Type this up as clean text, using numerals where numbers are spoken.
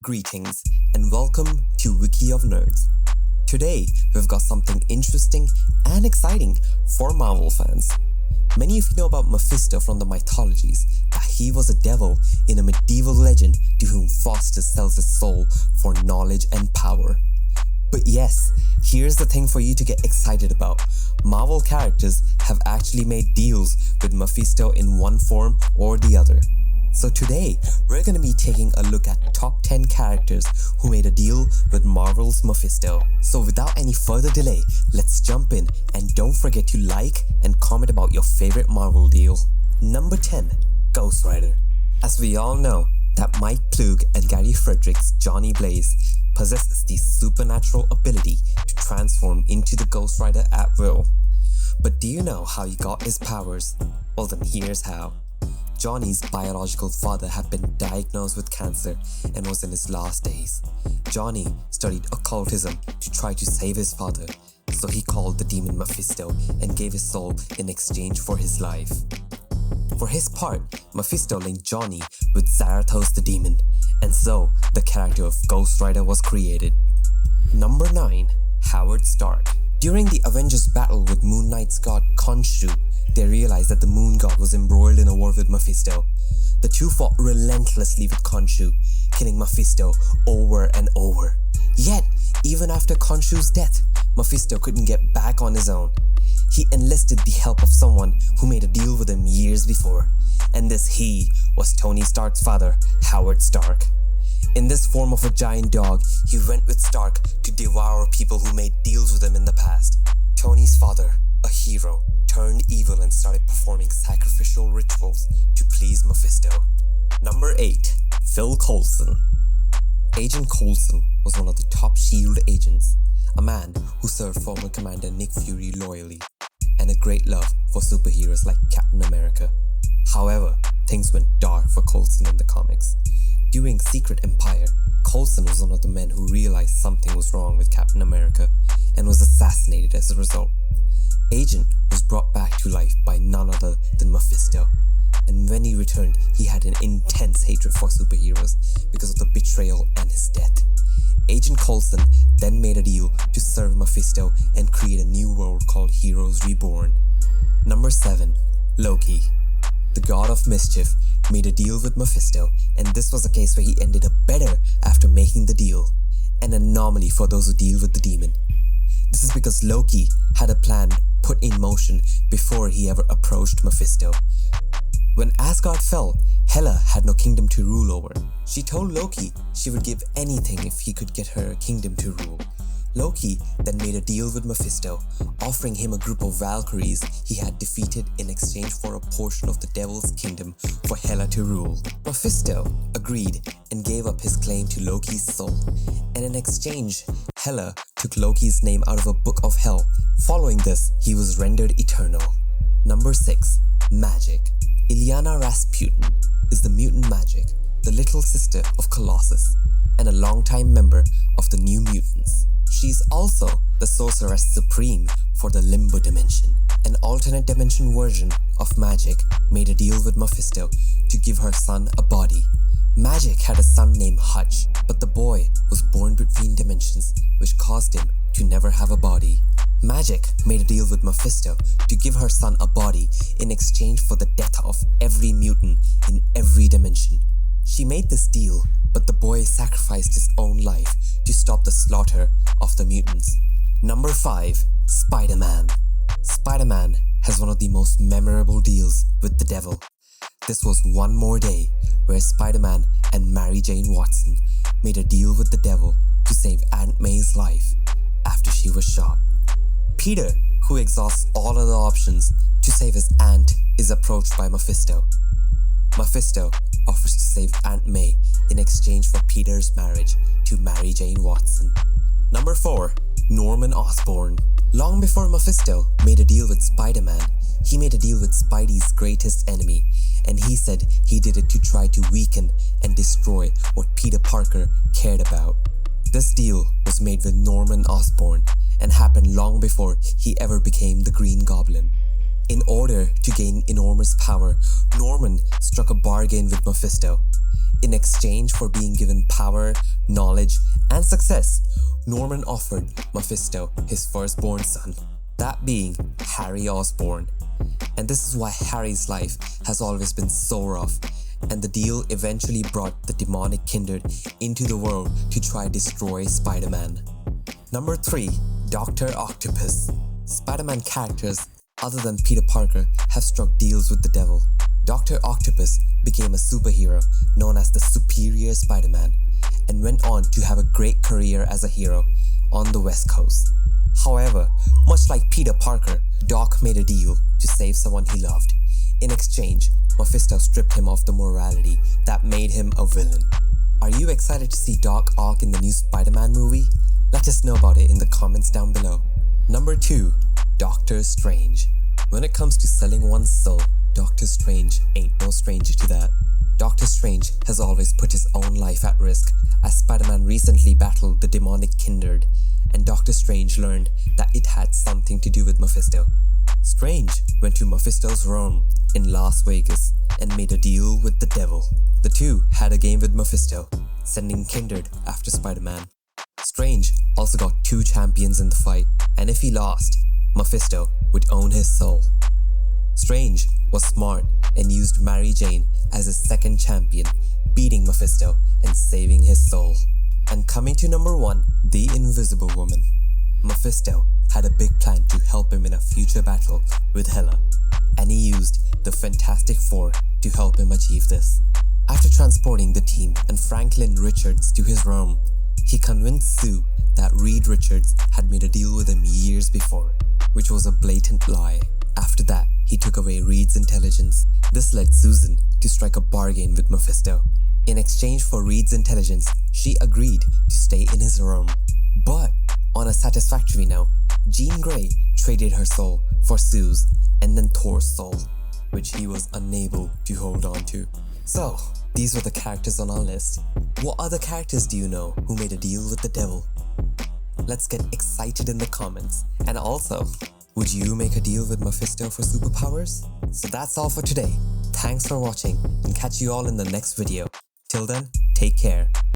Greetings and welcome to Wiki of Nerds. Today, we've got something interesting and exciting for Marvel fans. Many of you know about Mephisto from the mythologies, that he was a devil in a medieval legend to whom Faustus sells his soul for knowledge and power. But yes, here's the thing for you to get excited about. Marvel characters have actually made deals with Mephisto in one form or the other. So today, we're going to be taking a look at top 10 characters who made a deal with Marvel's Mephisto. So without any further delay, let's jump in and don't forget to like and comment about your favorite Marvel deal. Number 10. Ghost Rider. As we all know, that Mike Ploog and Gary Frederick's Johnny Blaze possesses the supernatural ability to transform into the Ghost Rider at will. But do you know how he got his powers? Well then here's how. Johnny's biological father had been diagnosed with cancer and was in his last days. Johnny studied occultism to try to save his father, so he called the demon Mephisto and gave his soul in exchange for his life. For his part, Mephisto linked Johnny with Zarathos the demon, and so the character of Ghost Rider was created. Number 9. Howard Stark. During the Avengers battle with Moon Knight's god Khonshu, they realized that the Moon God was embroiled in a war with Mephisto. The two fought relentlessly with Khonshu, killing Mephisto over and over. Yet, even after Khonshu's death, Mephisto couldn't get back on his own. He enlisted the help of someone who made a deal with him years before, and this he was Tony Stark's father, Howard Stark. In this form of a giant dog, he went with Stark to devour people who made deals with him in the past. Tony's father, a hero, turned evil and started performing sacrificial rituals to please Mephisto. Number 8. Phil Coulson. Agent Coulson was one of the top S.H.I.E.L.D. agents, a man who served former Commander Nick Fury loyally, and a great love for superheroes like Captain America. However, things went dark for Coulson in the comics. During Secret Empire, Coulson was one of the men who realized something was wrong with Captain America and was assassinated as a result. Agent was brought back to life by none other than Mephisto, and when he returned, he had an intense hatred for superheroes because of the betrayal and his death. Agent Coulson then made a deal to serve Mephisto and create a new world called Heroes Reborn. Number 7. Loki. The god of mischief made a deal with Mephisto, and this was a case where he ended up better after making the deal. An anomaly for those who deal with the demon. This is because Loki had a plan put in motion before he ever approached Mephisto. When Asgard fell, Hela had no kingdom to rule over. She told Loki she would give anything if he could get her a kingdom to rule. Loki then made a deal with Mephisto, offering him a group of Valkyries he had defeated in exchange for a portion of the Devil's kingdom for Hela to rule. Mephisto agreed and gave up his claim to Loki's soul, and in exchange, Hela took Loki's name out of a book of hell. Following this, he was rendered eternal. Number 6. Magic. Illyana Rasputin is the mutant Magic, the little sister of Colossus, and a longtime member of the New Mutants. She's also the Sorceress Supreme for the Limbo Dimension. An alternate dimension version of Magic made a deal with Mephisto to give her son a body. Magic had a son named Hutch, but the boy was born between dimensions, which caused him to never have a body. Magic made a deal with Mephisto to give her son a body in exchange for the death of every mutant in every dimension. She made this deal, but the boy sacrificed his own life to stop the slaughter of the mutants. Number 5. Spider-Man. Spider-Man has one of the most memorable deals with the devil. This was One More Day, where Spider-Man and Mary Jane Watson made a deal with the devil to save Aunt May's life after she was shot. Peter, who exhausts all other options to save his aunt, is approached by Mephisto. Mephisto offers to save Aunt May in exchange for Peter's marriage to Mary Jane Watson. Number 4. Norman Osborn. Long before Mephisto made a deal with Spider-Man, he made a deal with Spidey's greatest enemy, and he said he did it to try to weaken and destroy what Peter Parker cared about. This deal was made with Norman Osborn and happened long before he ever became the Green Goblin. In order to gain enormous power, Norman struck a bargain with Mephisto. In exchange for being given power, knowledge, and success, Norman offered Mephisto his firstborn son, that being Harry Osborn. And this is why Harry's life has always been so rough, and the deal eventually brought the demonic kindred into the world to try destroy Spider-Man. Number 3. Dr. Octopus. Spider-Man characters other than Peter Parker have struck deals with the devil. Dr. Octopus became a superhero known as the Superior Spider-Man and went on to have a great career as a hero on the West Coast. However, much like Peter Parker, Doc made a deal to save someone he loved. In exchange, Mephisto stripped him of the morality that made him a villain. Are you excited to see Doc Ock in the new Spider-Man movie? Let us know about it in the comments down below. Number 2. Doctor Strange. When it comes to selling one's soul, Doctor Strange ain't no stranger to that. Doctor Strange has always put his own life at risk, as Spider-Man recently battled the demonic kindred, and Doctor Strange learned that it had something to do with Mephisto. Strange went to Mephisto's realm in Las Vegas and made a deal with the devil. The two had a game with Mephisto, sending kindred after Spider-Man. Strange also got 2 champions in the fight, and if he lost, Mephisto would own his soul. Strange was smart and used Mary Jane as his second champion, beating Mephisto and saving his soul. And coming to number 1, the Invisible Woman. Mephisto had a big plan to help him in a future battle with Hela, and he used the Fantastic Four to help him achieve this. After transporting the team and Franklin Richards to his realm, he convinced Sue that Reed Richards had made a deal with him years before, which was a blatant lie. After that, he took away Reed's intelligence. This led Susan to strike a bargain with Mephisto. In exchange for Reed's intelligence, she agreed to stay in his realm. But on a satisfactory note, Jean Grey traded her soul for Sue's and then Thor's soul, which he was unable to hold on to. So, these were the characters on our list. What other characters do you know who made a deal with the devil? Let's get excited in the comments. And also, would you make a deal with Mephisto for superpowers? So that's all for today. Thanks for watching and catch you all in the next video. Till then, take care.